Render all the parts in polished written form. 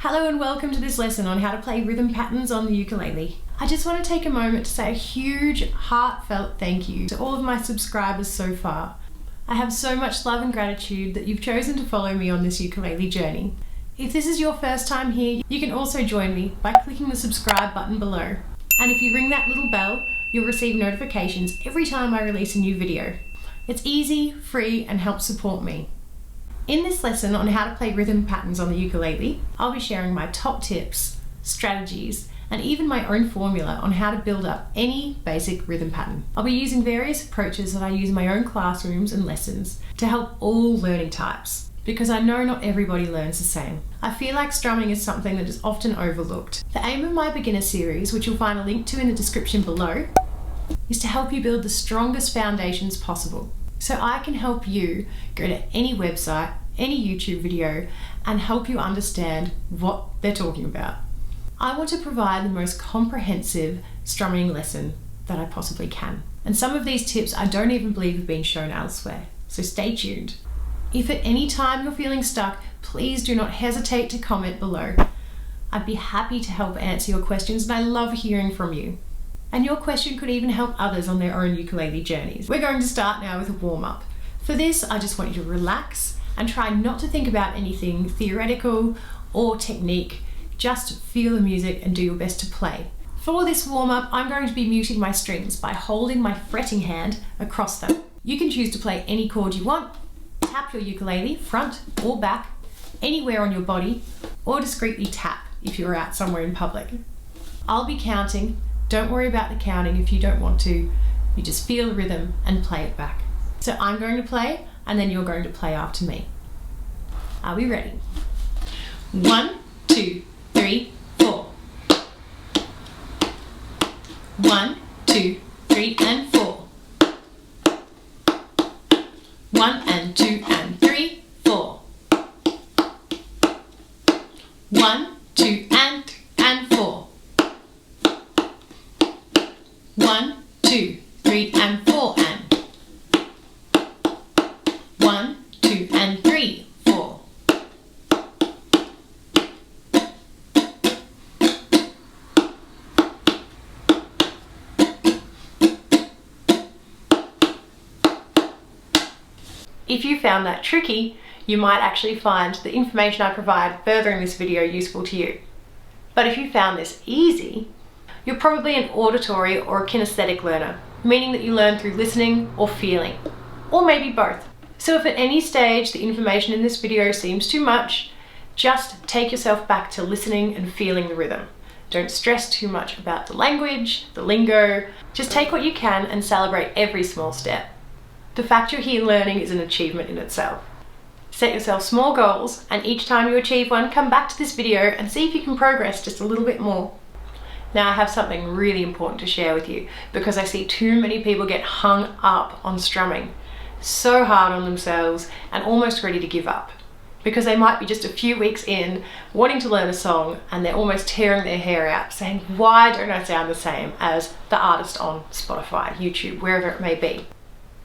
Hello and welcome to this lesson on how to play rhythm patterns on the ukulele. I just want to take a moment to say a huge heartfelt thank you to all of my subscribers so far. I have so much love and gratitude that you've chosen to follow me on this ukulele journey. If this is your first time here, you can also join me by clicking the subscribe button below. And if you ring that little bell, you'll receive notifications every time I release a new video. It's easy, free, and helps support me. In this lesson on how to play rhythm patterns on the ukulele, I'll be sharing my top tips, strategies, and even my own formula on how to build up any basic rhythm pattern. I'll be using various approaches that I use in my own classrooms and lessons to help all learning types, because I know not everybody learns the same. I feel like strumming is something that is often overlooked. The aim of my beginner series, which you'll find a link to in the description below, is to help you build the strongest foundations possible. So I can help you go to any website, any YouTube video, and help you understand what they're talking about. I want to provide the most comprehensive strumming lesson that I possibly can. And some of these tips I don't even believe have been shown elsewhere, so stay tuned. If at any time you're feeling stuck, please do not hesitate to comment below. I'd be happy to help answer your questions, and I love hearing from you. And your question could even help others on their own ukulele journeys. We're going to start now with a warm-up. For this, I just want you to relax and try not to think about anything theoretical or technique. Just feel the music and do your best to play. For this warm-up, I'm going to be muting my strings by holding my fretting hand across them. You can choose to play any chord you want, tap your ukulele, front or back, anywhere on your body, or discreetly tap if you're out somewhere in public. I'll be counting. Don't worry about the counting if you don't want to. You just feel the rhythm and play it back. So I'm going to play, and then you're going to play after me. Are we ready? 1, 2, 3, 4. 1, 2, 3, and 4. 1 and 2 and 3, 4. 1, 2 and 4. 1, 2, 3 and 4 and 1, 2 and 3, 4. If you found that tricky, you might actually find the information I provide further in this video useful to you. But if you found this easy, you're probably an auditory or a kinesthetic learner, meaning that you learn through listening or feeling, or maybe both. So if at any stage the information in this video seems too much, just take yourself back to listening and feeling the rhythm. Don't stress too much about the language, the lingo. Just take what you can and celebrate every small step. The fact you're here learning is an achievement in itself. Set yourself small goals, and each time you achieve one, come back to this video and see if you can progress just a little bit more. Now I have something really important to share with you, because I see too many people get hung up on strumming, so hard on themselves and almost ready to give up, because they might be just a few weeks in wanting to learn a song and they're almost tearing their hair out saying, why don't I sound the same as the artist on Spotify, YouTube, wherever it may be.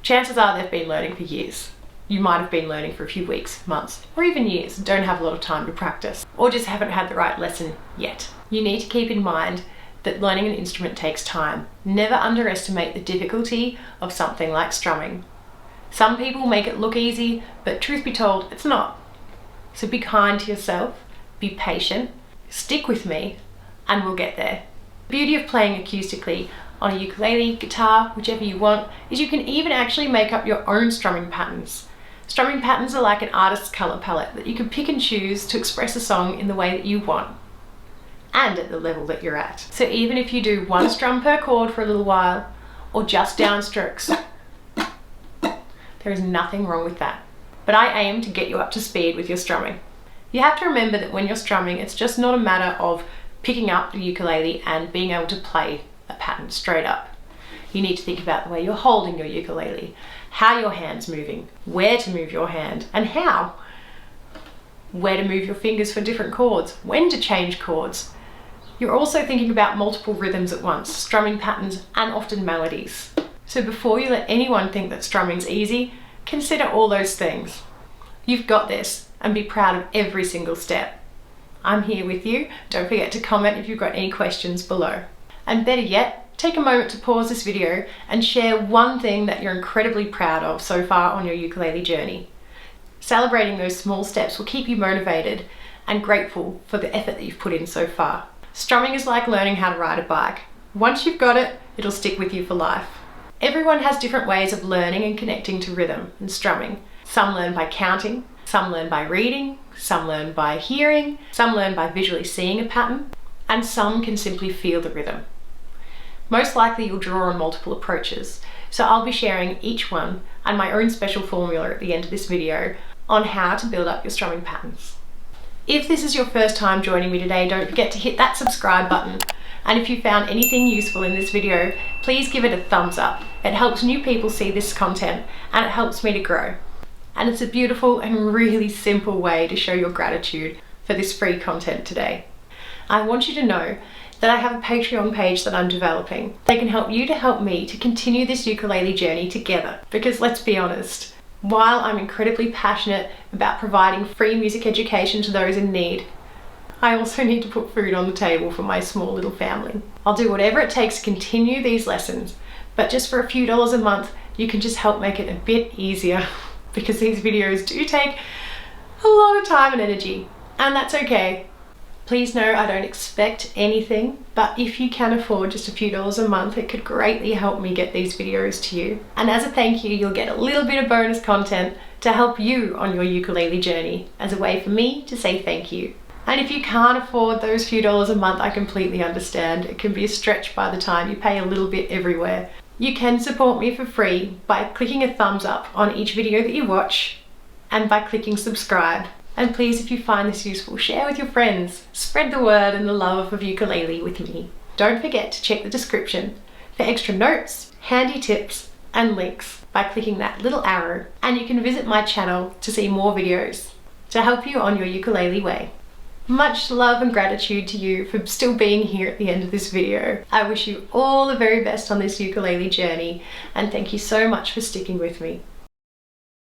Chances are they've been learning for years. You might have been learning for a few weeks, months, or even years, and don't have a lot of time to practice, or just haven't had the right lesson yet. You need to keep in mind that learning an instrument takes time. Never underestimate the difficulty of something like strumming. Some people make it look easy, but truth be told, it's not. So be kind to yourself, be patient, stick with me, and we'll get there. The beauty of playing acoustically on a ukulele, guitar, whichever you want, is you can even actually make up your own strumming patterns. Strumming patterns are like an artist's color palette that you can pick and choose to express a song in the way that you want, and at the level that you're at. So even if you do one strum per chord for a little while, or just downstrokes, there is nothing wrong with that. But I aim to get you up to speed with your strumming. You have to remember that when you're strumming, it's just not a matter of picking up the ukulele and being able to play a pattern straight up. You need to think about the way you're holding your ukulele, how your hand's moving, where to move your hand, and how. Where to move your fingers for different chords, when to change chords. You're also thinking about multiple rhythms at once, strumming patterns, and often melodies. So before you let anyone think that strumming's easy, consider all those things. You've got this, and be proud of every single step. I'm here with you. Don't forget to comment if you've got any questions below. And better yet, take a moment to pause this video and share one thing that you're incredibly proud of so far on your ukulele journey. Celebrating those small steps will keep you motivated and grateful for the effort that you've put in so far. Strumming is like learning how to ride a bike. Once you've got it, it'll stick with you for life. Everyone has different ways of learning and connecting to rhythm and strumming. Some learn by counting, some learn by reading, some learn by hearing, some learn by visually seeing a pattern, and some can simply feel the rhythm. Most likely you'll draw on multiple approaches, so I'll be sharing each one and my own special formula at the end of this video on how to build up your strumming patterns. If this is your first time joining me today, don't forget to hit that subscribe button. And if you found anything useful in this video, please give it a thumbs up. It helps new people see this content and it helps me to grow. And it's a beautiful and really simple way to show your gratitude for this free content today. I want you to know that I have a Patreon page that I'm developing. They can help you to help me to continue this ukulele journey together. Because let's be honest, while I'm incredibly passionate about providing free music education to those in need, I also need to put food on the table for my small little family. I'll do whatever it takes to continue these lessons, but just for a few dollars a month, you can just help make it a bit easier because these videos do take a lot of time and energy, and that's okay. Please know I don't expect anything, but if you can afford just a few dollars a month, it could greatly help me get these videos to you. And as a thank you, you'll get a little bit of bonus content to help you on your ukulele journey as a way for me to say thank you. And if you can't afford those few dollars a month, I completely understand. It can be a stretch by the time you pay a little bit everywhere. You can support me for free by clicking a thumbs up on each video that you watch and by clicking subscribe. And please, if you find this useful, share with your friends. Spread the word and the love of ukulele with me. Don't forget to check the description for extra notes, handy tips, and links by clicking that little arrow. And you can visit my channel to see more videos to help you on your ukulele way. Much love and gratitude to you for still being here at the end of this video. I wish you all the very best on this ukulele journey, and thank you so much for sticking with me.